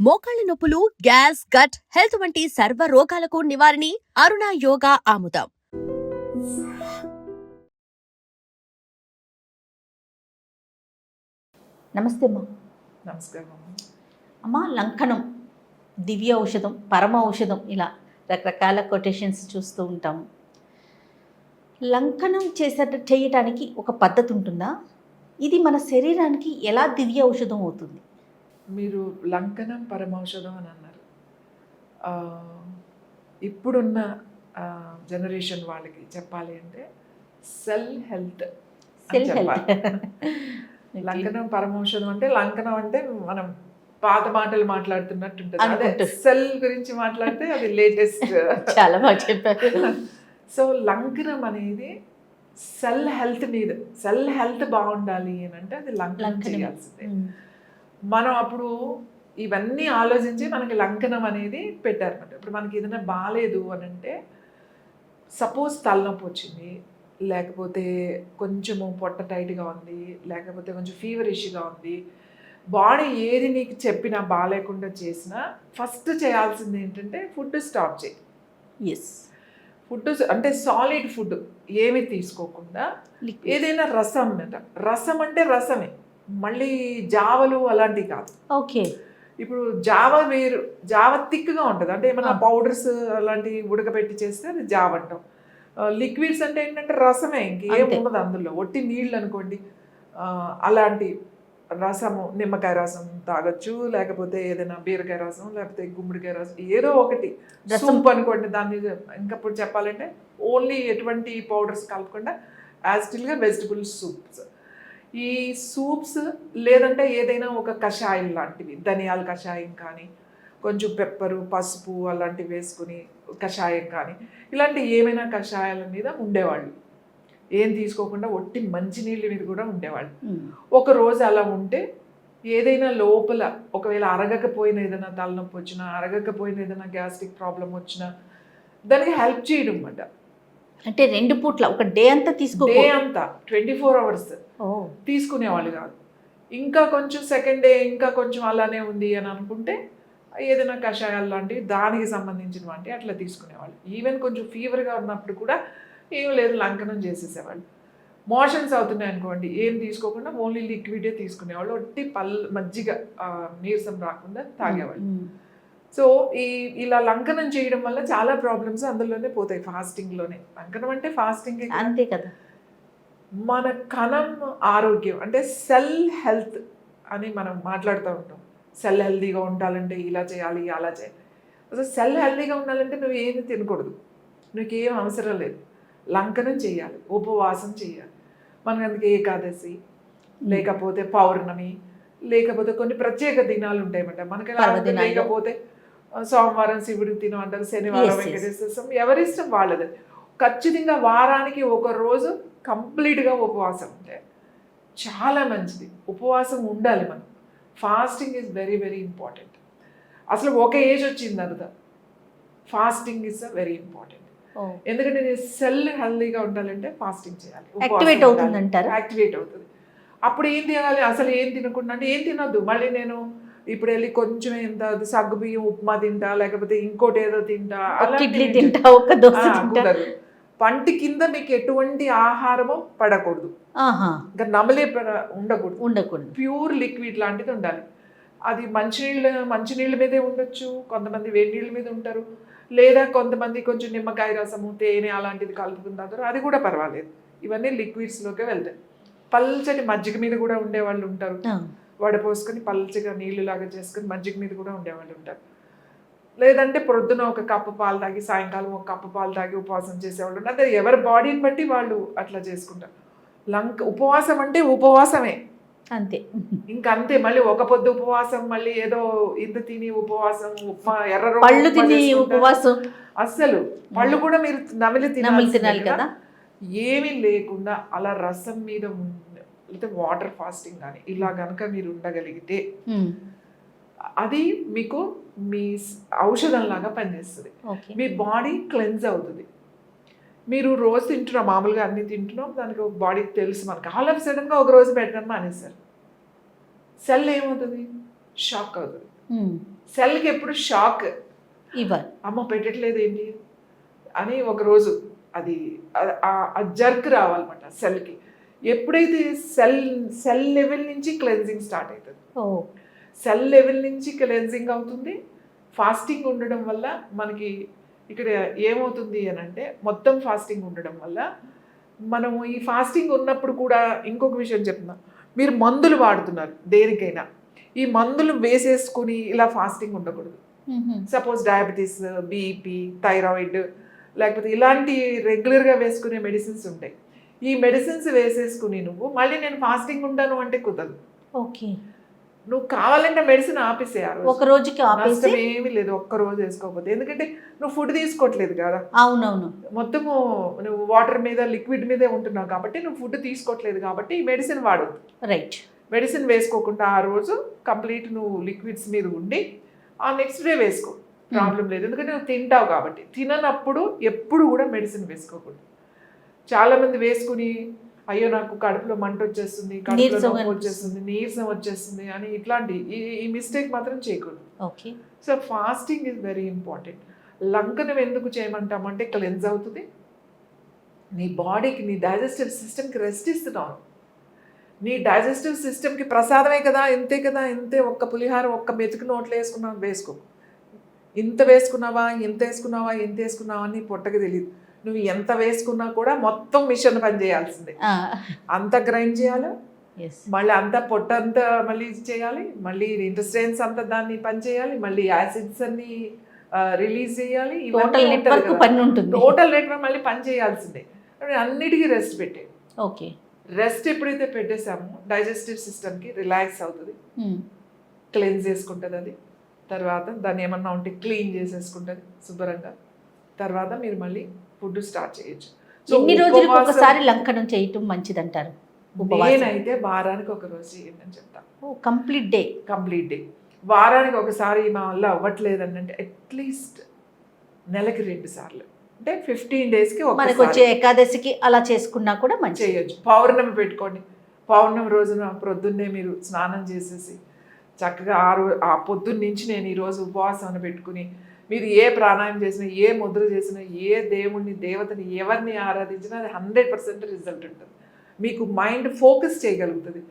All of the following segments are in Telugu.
మోకాళ్ల నొప్పులు, గ్యాస్, గట్ హెల్త్ వంటి సర్వ రోగాలకు నివారణి అరుణ యోగా ఆముదం. నమస్తే అమ్మా. నమస్కారం అమ్మా, లంకనం దివ్య ఔషధం, పరమ ఔషధం, ఇలా రకరకాల కొటేషన్స్ చూస్తూ ఉంటాము. లంకనం చేయటానికి ఒక పద్ధతి ఉంటుందా? ఇది మన శరీరానికి ఎలా దివ్య ఔషధం అవుతుంది? మీరు లంకనం పరమౌషధం అని అన్నారు. ఇప్పుడున్న జనరేషన్ వాళ్ళకి చెప్పాలి అంటే సెల్ హెల్త్. లంకనం పరమౌషధం అంటే, లంకనం అంటే మనం పాత మాటలు మాట్లాడుతున్నట్టు ఉంటుంది. అదే సెల్ గురించి మాట్లాడితే అది లేటెస్ట్. చాలా బాగా చెప్పారు. సో లంకనం అనేది సెల్ హెల్త్ మీద, సెల్ హెల్త్ బాగుండాలి అని అంటే అది లంకనం చేయాల్సిందే. మనం అప్పుడు ఇవన్నీ ఆలోచించి మనకి లంకనం అనేది పెట్టారన్నమాట. ఇప్పుడు మనకి ఏదైనా బాగాలేదు అని అంటే, సపోజ్ తలనొప్పి వచ్చింది, లేకపోతే కొంచెము పొట్ట టైట్గా ఉంది, లేకపోతే కొంచెం ఫీవరిష్గా ఉంది, బాడీ ఏది నీకు చెప్పినా బాగాలేకుండా చేసినా ఫస్ట్ చేయాల్సింది ఏంటంటే ఫుడ్ స్టాప్ చేయి. ఎస్, ఫుడ్ అంటే సాలిడ్ ఫుడ్ ఏమి తీసుకోకుండా ఏదైనా రసం అంట. రసం అంటే రసమే, మళ్ళీ జావలు అలాంటివి కాదు. ఓకే. ఇప్పుడు జావ వేరు, జావ థిక్గా ఉంటుంది, అంటే ఏమన్నా పౌడర్స్ అలాంటివి ఉడకబెట్టి చేస్తే అది జావ అంటాం. లిక్విడ్స్ అంటే ఏంటంటే రసమే, ఇంకేం ఉండదు అందులో, ఒట్టి నీళ్ళు అనుకోండి. అలాంటి రసము, నిమ్మకాయ రసం తాగొచ్చు, లేకపోతే ఏదైనా బీరకాయ రసం, లేకపోతే గుమ్మడికాయ రసం, ఏదో ఒకటి. సూప్ అనుకోండి, దాన్ని ఇంకప్పుడు చెప్పాలంటే ఓన్లీ ఎటువంటి పౌడర్స్ కలపకుండా యాజిటిల్గా వెజిటబుల్ సూప్స్. ఈ సూప్స్ లేదంటే ఏదైనా ఒక కషాయం లాంటివి, ధనియాల కషాయం కానీ, కొంచెం పెప్పరు, పసుపు అలాంటివి వేసుకుని కషాయం కానీ, ఇలాంటి ఏమైనా కషాయాల మీద ఉండేవాళ్ళు. ఏం తీసుకోకుండా ఒట్టి మంచినీళ్ళ మీద కూడా ఉండేవాళ్ళు. ఒక రోజు అలా ఉంటే ఏదైనా లోపల ఒకవేళ అరగకపోయిన ఏదైనా తలనొప్పి వచ్చినా, అరగకపోయిన ఏదైనా గ్యాస్ట్రిక్ ప్రాబ్లం వచ్చినా దానికి హెల్ప్ చేయడం అన్నమాట. అంటే 2 పూట్ల ఒక డే అంతా డే అంతా 24 hours తీసుకునేవాళ్ళు కాదు. ఇంకా కొంచెం సెకండ్ డే ఇంకా కొంచెం అలానే ఉంది అని అనుకుంటే ఏదైనా కషాయాలు లాంటివి దానికి సంబంధించినవి అట్లా తీసుకునేవాళ్ళు. ఈవెన్ కొంచెం ఫీవర్గా ఉన్నప్పుడు కూడా ఏం లేదు, లంకనం చేసేసేవాళ్ళు. మోషన్స్ అవుతున్నాయి అనుకోండి, ఏం తీసుకోకుండా ఓన్లీ లిక్విడే తీసుకునేవాళ్ళు. ఒట్టి మజ్జిగ నీరసం రాకుండా తాగేవాళ్ళు. సో ఇలా లంకనం చేయడం వల్ల చాలా ప్రాబ్లమ్స్ అందులోనే పోతాయి, ఫాస్టింగ్లోనే. లంకనం అంటే ఫాస్టింగ్ అంతే కదా. మన కణం ఆరోగ్యం అంటే సెల్ హెల్త్ అని మనం మాట్లాడుతూ ఉంటాం. సెల్ హెల్తీగా ఉండాలంటే ఇలా చేయాలి, అలా చేయాలి. అసలు సెల్ హెల్తీగా ఉండాలంటే నువ్వు ఏమి తినకూడదు, నీకేం అవసరం లేదు, లంకనం చేయాలి, ఉపవాసం చేయాలి. మనకి అందుకే ఏకాదశి, లేకపోతే పౌర్ణమి, లేకపోతే కొన్ని ప్రత్యేక దినాలు ఉంటాయన్నమాట మనకి. లేకపోతే సోమవారం శివుడికి తినమంటారు, శనివారం వెంకటేశ్వర స్వామి, ఎవరిష్టం వాళ్ళది. ఖచ్చితంగా వారానికి ఒక రోజు కంప్లీట్గా ఉపవాసం ఉంటే చాలా మంచిది. ఉపవాసం ఉండాలి మనం. Fasting is very very important. అసలు ఒక ఏజ్ వచ్చిన తర్వాత ఫాస్టింగ్ ఈజ్ వెరీ ఇంపార్టెంట్. ఎందుకంటే సెల్ హెల్తీగా ఉండాలంటే ఫాస్టింగ్ చేయాలి, యాక్టివేట్ అవుతుంది అంటారు. యాక్టివేట్ అవుతుంది. అప్పుడు ఏం తినాలి, అసలు ఏం తినకుండా అంటే ఏం తినొద్దు. మళ్ళీ నేను ఇప్పుడు వెళ్ళి కొంచెం ఎంత సగ్గు బియ్యం ఉప్మా తింటా, లేకపోతే ఇంకోటి ఏదో తింటా, ఇడ్లీ తింటా, ఒక దోశ తింటా. పంటి కింద మీకు ఎటువంటి ఆహారము పడకూడదు, ఇంకా నమలే ఉండకూడదు. ప్యూర్ లిక్విడ్ లాంటిది ఉండాలి. అది మంచినీళ్ళ మీదే ఉండొచ్చు, కొంతమంది వేడి నీళ్ళ మీద ఉంటారు, లేదా కొంతమంది కొంచెం నిమ్మకాయ రసము, తేనె అలాంటిది కలుపుకుంటారు, అది కూడా పర్వాలేదు. ఇవన్నీ లిక్విడ్స్లోకే వెళ్తాయి. పల్చటి మజ్జిగ మీద కూడా ఉండేవాళ్ళు ఉంటారు, వడపోసుకొని పల్చగా నీళ్ళు లాగా చేసుకొని మజ్జిగ మీద కూడా ఉండేవాళ్ళు ఉంటారు. లేదంటే ప్రొద్దున ఒక కప్పు పాలు తాగి సాయంకాలం ఒక కప్పు పాలు తాగి ఉపవాసం చేసేవాళ్ళు ఉంటారు. అదే ఎవరి బాడీని బట్టి వాళ్ళు అట్లా చేసుకుంటారు. ఉపవాసం అంటే ఉపవాసమే అంతే, ఇంకంతే. మళ్ళీ ఒక పొద్దు ఉపవాసం, మళ్ళీ ఏదో ఇంత తిని ఉపవాసం, ఉప్మా ఎర్ర పళ్ళు తిని ఉపవాసం, అస్సలు పళ్ళు కూడా మీరు నమిలి తినాలి కదా. ఏమీ లేకుండా అలా రసం మీద లేకపోతే వాటర్ ఫాస్టింగ్ కానీ ఇలా కనుక మీరు ఉండగలిగితే అది మీకు మీ ఔషధంలాగా పనిచేస్తుంది. మీ బాడీ క్లెన్స్ అవుతుంది. మీరు రోజు తింటున్నాం, మామూలుగా అన్ని తింటున్నాం, దానికి ఒక బాడీకి తెలుసు మనకి. ఆల్ ఆఫ్ సడన్గా ఒక రోజు పెట్టడం మానేస్తారు, సెల్ ఏమవుతుంది, షాక్ అవుతుంది. సెల్కి ఎప్పుడు షాక్, ఇవ్వాలి. అమ్మ పెట్టట్లేదు ఏంటి అని ఒకరోజు అది ఆ జర్క్ రావాలన్నమాట సెల్కి. ఎప్పుడైతే సెల్ లెవెల్ నుంచి క్లెన్జింగ్ స్టార్ట్ అవుతుంది, సెల్ లెవెల్ నుంచి క్లెన్జింగ్ అవుతుంది. ఫాస్టింగ్ ఉండడం వల్ల మనకి ఇక్కడ ఏమవుతుంది అని అంటే, మొత్తం ఫాస్టింగ్ ఉండడం వల్ల మనము ఈ ఫాస్టింగ్ ఉన్నప్పుడు కూడా ఇంకొక విషయం చెప్తున్నా, మీరు మందులు వాడుతున్నారు దేనికైనా, ఈ మందులు వేసేసుకుని ఇలా ఫాస్టింగ్ ఉండకూడదు. సపోజ్ డయాబెటీస్, బీపీ, థైరాయిడ్, లేకపోతే ఇలాంటి రెగ్యులర్గా వేసుకునే మెడిసిన్స్ ఉంటాయి. ఈ మెడిసిన్స్ వేసేసుకుని నువ్వు మళ్ళీ నేను ఫాస్టింగ్ ఉంటాను అంటే కుదరదు. ఓకే, నువ్వు కావాలంటే మెడిసిన్ ఆపేసే, ఒక రోజుకి ఆపేసి ఏమీ లేదు ఒక్క రోజు వేసుకోకపోతే. ఎందుకంటే నువ్వు ఫుడ్ తీసుకోవట్లేదు కదా, అవునవును, మొత్తము నువ్వు వాటర్ మీద లిక్విడ్ మీదే ఉంటున్నావు కాబట్టి నువ్వు ఫుడ్ తీసుకోవట్లేదు కాబట్టి ఈ మెడిసిన్ వాడు. రైట్, మెడిసిన్ వేసుకోకుండా ఆ రోజు కంప్లీట్ నువ్వు లిక్విడ్స్ మీద ఉండి ఆ నెక్స్ట్ డే వేసుకో, ప్రాబ్లం లేదు. ఎందుకంటే నువ్వు తింటావు కాబట్టి. తిననప్పుడు ఎప్పుడు కూడా మెడిసిన్ వేసుకోకూడదు. చాలామంది వేసుకుని అయ్యో నాకు కడుపులో మంట వచ్చేస్తుంది, కడుపులో నొప్పి వచ్చేస్తుంది, నీరసం వచ్చేస్తుంది అని ఇట్లాంటి ఈ మిస్టేక్ మాత్రం చేయకూడదు. Okay, so fasting is very important. లంకనం ఎందుకు చేయమంటామంటే క్లెన్స్ అవుతుంది, నీ బాడీకి, నీ డైజెస్టివ్ సిస్టమ్కి రెస్ట్ ఇస్తున్నావు. నీ డైజెస్టివ్ సిస్టమ్కి ప్రసాదమే కదా, ఇంతే కదా, ఇంతే, ఒక్క పులిహార ఒక్క మెతుకు నోట్లో వేసుకున్నావు వేసుకో, ఇంత వేసుకున్నావా ఎంత వేసుకున్నావా ఎంత వేసుకున్నావా అని పొట్టకి తెలియదు. నువ్వు ఎంత వేసుకున్నా కూడా మొత్తం మిషన్ పని చేయాల్సిందే. అంత గ్రైండ్ చేయాలి, మళ్ళీ అంతా పొట్ట అంతా మళ్ళీ చేయాలి, మళ్ళీ ఇంటెస్టైన్స్ అంతా దాన్ని పని చేయాలి, మళ్ళీ యాసిడ్స్ అన్ని రిలీజ్ చేయాలి. టోటల్ నెట్వర్క్ పని ఉంటుంది, టోటల్ నెట్వర్క్ మళ్ళీ పని చేయాల్సిందే. అన్నిటికీ రెస్ట్ పెట్టే. ఓకే, రెస్ట్ ఎప్పుడైతే పెట్టేసామో డైజెస్టివ్ సిస్టమ్కి రిలాక్స్ అవుతుంది, క్లెన్స్ చేసుకుంటుంది అది. తర్వాత దాన్ని ఏమన్నా ఉంటే క్లీన్ చేసేసుకుంటుంది శుభ్రంగా. తర్వాత మీరు మళ్ళీ ఫుడ్ స్టార్ట్ చేయొచ్చు. ఎన్ని రోజులకు ఒకసారి లంకనం చేయటం మంచిది అంటారు? నేనైతే వారానికి ఒక రోజు చేయండి అని చెప్తాను. Complete day. వారానికి ఒకసారి మా వల్ల అవ్వట్లేదని అంటే అట్లీస్ట్ నెలకి 2 సార్లు, అంటే 15 డేస్కి మనకు వచ్చే ఏకాదశికి అలా చేసుకున్నా కూడా మంచి చేయొచ్చు. పౌర్ణమి పెట్టుకోండి, పౌర్ణమి రోజున ప్రొద్దున్నే మీరు స్నానం చేసేసి చక్కగా ఆ పొద్దున్న నుంచి నేను ఈరోజు ఉపవాసం అని పెట్టుకుని మీరు ఏ ప్రాణాయామం చేసినా, ఏ ముద్ర చేసినా, ఏ దేవుణ్ణి దేవతని ఎవరిని ఆరాధించినా అది 100% రిజల్ట్ ఉంటుంది. మీకు మైండ్ ఫోకస్ చేయగలుగుతుంది,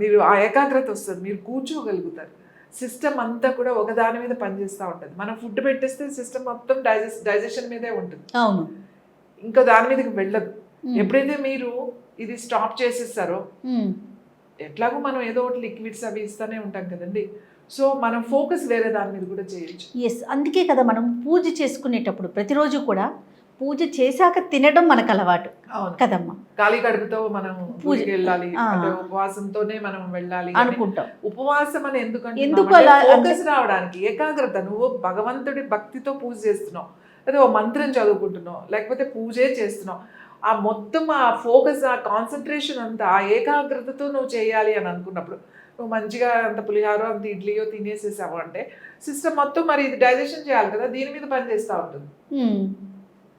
మీరు ఆ ఏకాగ్రత వస్తుంది, మీరు కూర్చోగలుగుతారు. సిస్టమ్ అంతా కూడా ఒకదాని మీద పనిచేస్తూ ఉంటుంది. మనం ఫుడ్ పెట్టేస్తే సిస్టమ్ మొత్తం డైజెషన్ మీదే ఉంటుంది, అవును, ఇంకా దాని మీదకి వెళ్ళదు. ఎప్పుడైతే మీరు ఇది స్టాప్ చేసేస్తారో, ఎట్లాగో మనం ఏదో ఒకటి లిక్విడ్స్ అవి ఇస్తూనే ఉంటాం కదండి, సో మనం ఫోకస్ వేరే దాని మీద కూడా చేయొచ్చు. ఎస్, అందుకే కదా మనం పూజ చేసుకునేటప్పుడు ప్రతిరోజు కూడా పూజ చేశాక తినడం మనకు అలవాటు కదమ్మా. ఖాళీ కడుపుతో మనం పూజకి వెళ్ళాలి అంటే ఉపవాసంతోనే మనం వెళ్ళాలి అనుకుంటాం. ఉపవాసం అని ఎందుకంటే ఫోకస్ రావడానికి, ఏకాగ్రత. నువ్వు భగవంతుడి భక్తితో పూజ చేస్తున్నావు, అదే ఓ మంత్రం చదువుకుంటున్నావు, లేకపోతే పూజే చేస్తున్నావు, ఆ మొత్తం ఆ ఫోకస్, ఆ కాన్సన్ట్రేషన్ అంతా ఆ ఏకాగ్రతతో నువ్వు చేయాలి అని అనుకున్నప్పుడు నువ్వు మంచిగా అంత పులిహారో అంత ఇడ్లీయో తినేసేసావు అంటే సిస్టమ్ మొత్తం మరి ఇది డైజెషన్ చేయాలి కదా, దీని మీద పని చేస్తూ ఉంటుంది.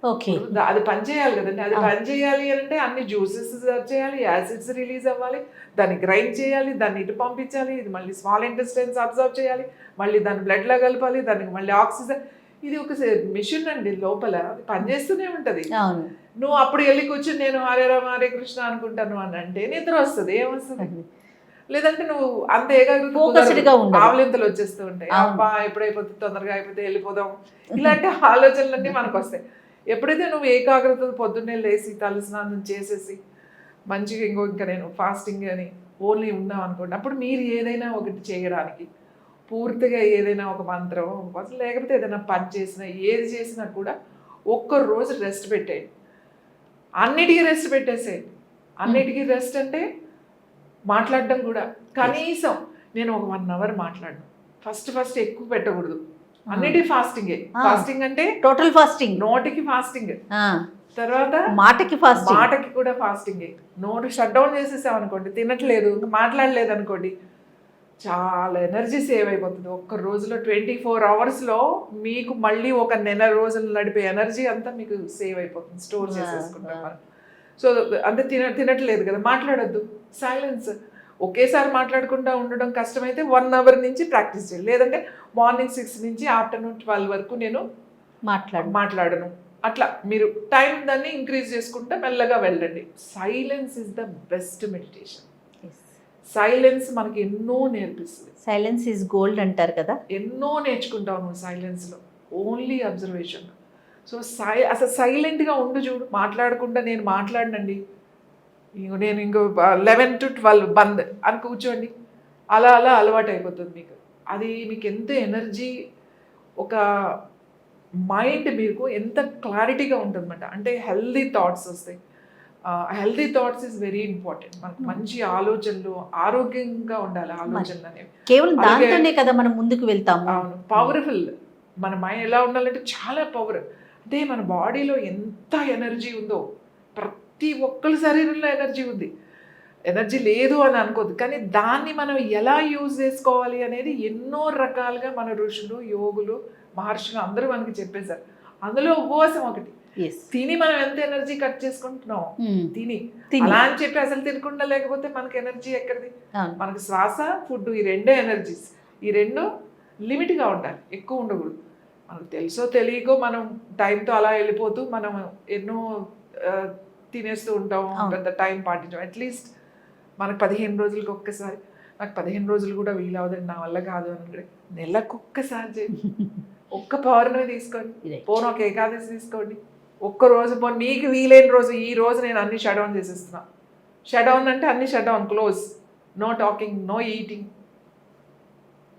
ఓకే, అది పని చేయాలి కదండి. అది పని చేయాలి అంటే అన్ని జ్యూసెస్ చేయాలి, యాసిడ్స్ రిలీజ్ అవ్వాలి, దాన్ని గ్రైండ్ చేయాలి, దాన్ని ఇటు పంపించాలి, ఇది మళ్ళీ స్మాల్ ఇంటెస్టైన్స్ అబ్జర్వ్ చేయాలి, మళ్ళీ దాన్ని బ్లడ్లో కలపాలి, దానికి మళ్ళీ ఆక్సిజన్. ఇది ఒక మిషన్ అండి, లోపల పనిచేస్తూనే ఉంటుంది. నువ్వు అప్పుడు వెళ్ళి కూర్చొని నేను హరే రామ హరే కృష్ణ అనుకుంటాను అని అంటే నిద్ర వస్తుంది, ఏమొస్తుంది? లేదంటే నువ్వు అంత ఏకాగ్రతగా ఆవలింతలు వచ్చేస్తూ ఉంటాయి, అబ్బా ఎప్పుడైపోతుంది, తొందరగా అయిపోతే వెళ్ళిపోదాం, ఇలాంటి ఆలోచనలన్నీ మనకు వస్తాయి. ఎప్పుడైతే నువ్వు ఏకాగ్రత పొద్దున్నే లేచి తలస్నానం చేసేసి మంచిగా ఇంకా నేను ఫాస్టింగ్ అని ఓన్లీ ఉన్నాం అనుకోండి, అప్పుడు మీరు ఏదైనా ఒకటి చేయడానికి పూర్తిగా ఏదైనా ఒక మంత్రం లేకపోతే ఏదైనా పని చేసినా ఏది చేసినా కూడా ఒక్కరోజు రెస్ట్ పెట్టేయండి. అన్నిటికీ రెస్ట్ పెట్టేసేయండి. అన్నిటికీ రెస్ట్ అంటే మాట్లాడడం కూడా కనీసం నేను ఒక 1 hour మాట్లాడను. ఫస్ట్ ఎక్కువ పెట్టకూడదు. అన్నిటి ఫాస్టింగే. ఫాస్టింగ్ అంటే టోటల్ ఫాస్టింగ్, నోటికి ఫాస్టింగ్, తర్వాత మాటకి కూడా ఫాస్టింగే. నోటు షట్ డౌన్ చేసేసాం అనుకోండి, తినట్లేదు, ఇంకా మాట్లాడలేదు అనుకోండి, చాలా ఎనర్జీ సేవ్ అయిపోతుంది. ఒక్క రోజులో 24 hours మీకు మళ్ళీ ఒక నెల రోజులు నడిపే ఎనర్జీ అంతా మీకు సేవ్ అయిపోతుంది, స్టోర్ చేసేసుకుంటాం మనం. సో అంటే తినట్లేదు కదా, మాట్లాడొద్దు, సైలెన్స్. ఒకేసారి మాట్లాడకుండా ఉండడం కష్టమైతే 1 అవర్ నుంచి ప్రాక్టీస్ చేయాలి. లేదంటే మార్నింగ్ 6 నుంచి ఆఫ్టర్నూన్ 12 వరకు నేను మాట్లాడను. అట్లా మీరు టైం దాన్ని ఇంక్రీజ్ చేసుకుంటే మెల్లగా వెళ్ళండి. Silence is the best meditation. Silence మనకి ఎన్నో నేర్పిస్తుంది. సైలెన్స్ ఈజ్ గోల్డ్ అంటారు కదా. ఎన్నో నేర్చుకుంటావు నువ్వు సైలెన్స్లో, ఓన్లీ అబ్జర్వేషన్. సో అసలు సైలెంట్గా ఉండు చూడు, మాట్లాడకుండా నేను మాట్లాడనండి, నేను ఇంకో 11 to 12 బంద్ అని కూర్చోండి, అలా అలా అలవాటు అయిపోతుంది మీకు. అది మీకు ఎంత ఎనర్జీ, ఒక మైండ్ మీకు ఎంత క్లారిటీగా ఉంటుందన్నమాట. అంటే హెల్దీ థాట్స్ వస్తాయి. Healthy thoughts is very important. మనకు మంచి ఆలోచనలు, ఆరోగ్యంగా ఉండాలి ఆలోచనలు అనేవి. కేవలం దాంతోనే కదా మనం ముందుకు వెళ్తాము. అవును, పవర్ఫుల్. మన మైండ్ ఎలా ఉండాలంటే చాలా పవర్. అంటే మన బాడీలో ఎంత ఎనర్జీ ఉందో, ప్రతి ఒక్కరి శరీరంలో ఎనర్జీ ఉంది. ఎనర్జీ లేదు అని అనుకోదు, కానీ దాన్ని మనం ఎలా యూజ్ చేసుకోవాలి అనేది ఎన్నో రకాలుగా మన ఋషులు, యోగులు, మహర్షులు అందరూ మనకి చెప్పేశారు. అందులో ఉపవాసం ఒకటి. తిని మనం ఎంత ఎనర్జీ కట్ చేసుకుంటున్నాం, తిని అలా అని చెప్పి అసలు తినకుండా లేకపోతే మనకి ఎనర్జీ ఎక్కడిది? మనకి శ్వాస, ఫుడ్, ఈ రెండే ఎనర్జీస్. ఈ రెండు లిమిట్గా ఉండాలి, ఎక్కువ ఉండకూడదు. మనకు తెలుసో తెలియకో మనం టైంతో అలా వెళ్ళిపోతూ మనం ఎన్నో తినేస్తూ ఉంటాం, పెద్ద టైం పాటించాం. అట్లీస్ట్ మనకు 15 రోజులకి ఒక్కసారి, నాకు 15 రోజులు కూడా వీలవదండి, నా వల్ల కాదు అని నెలకు ఒక్కసారి చేయండి. ఒక్క పౌర్ణమి తీసుకోండి, పోను ఒక ఏకాదశి తీసుకోండి, ఒక్కరోజు పోను మీకు వీలైన రోజు. ఈ రోజు నేను అన్ని షట్ డౌన్ చేసేస్తున్నా. షట్ డౌన్ అంటే అన్ని shut down, close, no talking, no eating,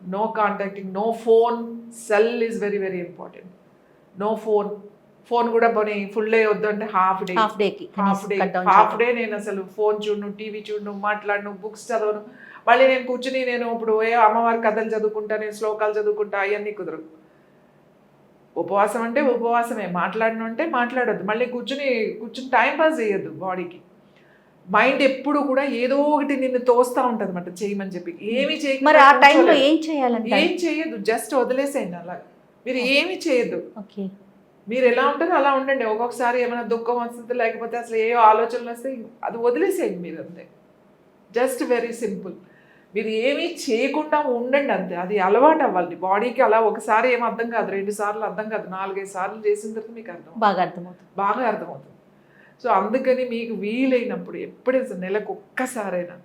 no contacting, no phone. Cell is very very important. No phone. Phone కూడా పోనీ ఫుల్ డే వద్దు అంటే హాఫ్ డే నేను అసలు ఫోన్ చూడను, టీవీ చూడను, మాట్లాడను, బుక్స్ చదవను. మళ్ళీ నేను కూర్చుని నేను ఇప్పుడు అమ్మవారి కథలు చదువుకుంటా, నేను శ్లోకాలు చదువుకుంటా, అవన్నీ కుదరదు. ఉపవాసం అంటే ఉపవాసమే, మాట్లాడను అంటే మాట్లాడొద్దు. మళ్ళీ కూర్చుని టైం పాస్ చేయొద్దు బాడీకి. మైండ్ ఎప్పుడు కూడా ఏదో ఒకటి నిన్ను తోస్తూ ఉంటుంది అన్నమాట చేయమని చెప్పి. ఏమి మరి ఆ టైంలో ఏం చేయాలంటే ఏం చేయొద్దు, జస్ట్ వదిలేసేయండి. అలా మీరు ఏమి చేయొద్దు. మీరు ఎలా ఉంటుందో అలా ఉండండి. ఒక్కొక్కసారి ఏమైనా దుఃఖం వస్తుంది, లేకపోతే అసలు ఏ ఆలోచనలు వస్తాయి, అది వదిలేసేయండి మీరు అంతే. Just very simple. మీరు ఏమీ చేయకుండా ఉండండి అంతే. అది అలవాటు అవ్వాలి బాడీకి. అలా ఒకసారి ఏం అర్థం కాదు, 2 సార్లు అర్థం కాదు, 4-5 సార్లు చేసిన తర్వాత మీకు బాగా అర్థమవుతుంది. సో అందుకని మీకు వీలైనప్పుడు ఎప్పుడైనా నెలకు ఒక్కసారైనా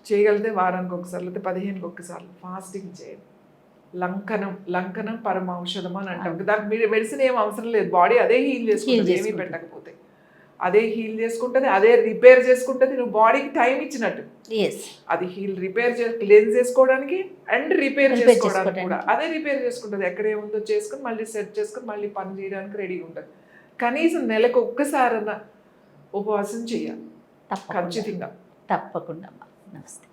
చేయగలిగితే, వారానికి ఒకసారి లేకపోతే 15కి ఒక్కసారి ఫాస్టింగ్ చేయండి. లంకనం పరమ ఔషధం అని అంటాం. దానికి మీరు మెడిసిన్ ఏం అవసరం లేదు, బాడీ అదే హీల్ చేసుకుంటుంది. ఏమీ పెట్టకపోతే అదే హీల్ చేసుకుంటుంది, అదే రిపేర్ చేసుకుంటుంది. నువ్వు బాడీకి టైం ఇచ్చినట్టు అది క్లీన్స్ చేసుకోవడానికి అండ్ రిపేర్ చేసుకోవడానికి కూడా అదే రిపేర్ చేసుకుంటుంది. ఎక్కడేముందో చేసుకుని మళ్ళీ సెట్ చేసుకుని మళ్ళీ పని చేయడానికి రెడీగా ఉంటుంది. కనీసం నెలకు ఒక్కసారన్నా ఉపవాసం చేయాలి ఖచ్చితంగా. తప్పకుండా. నమస్తే.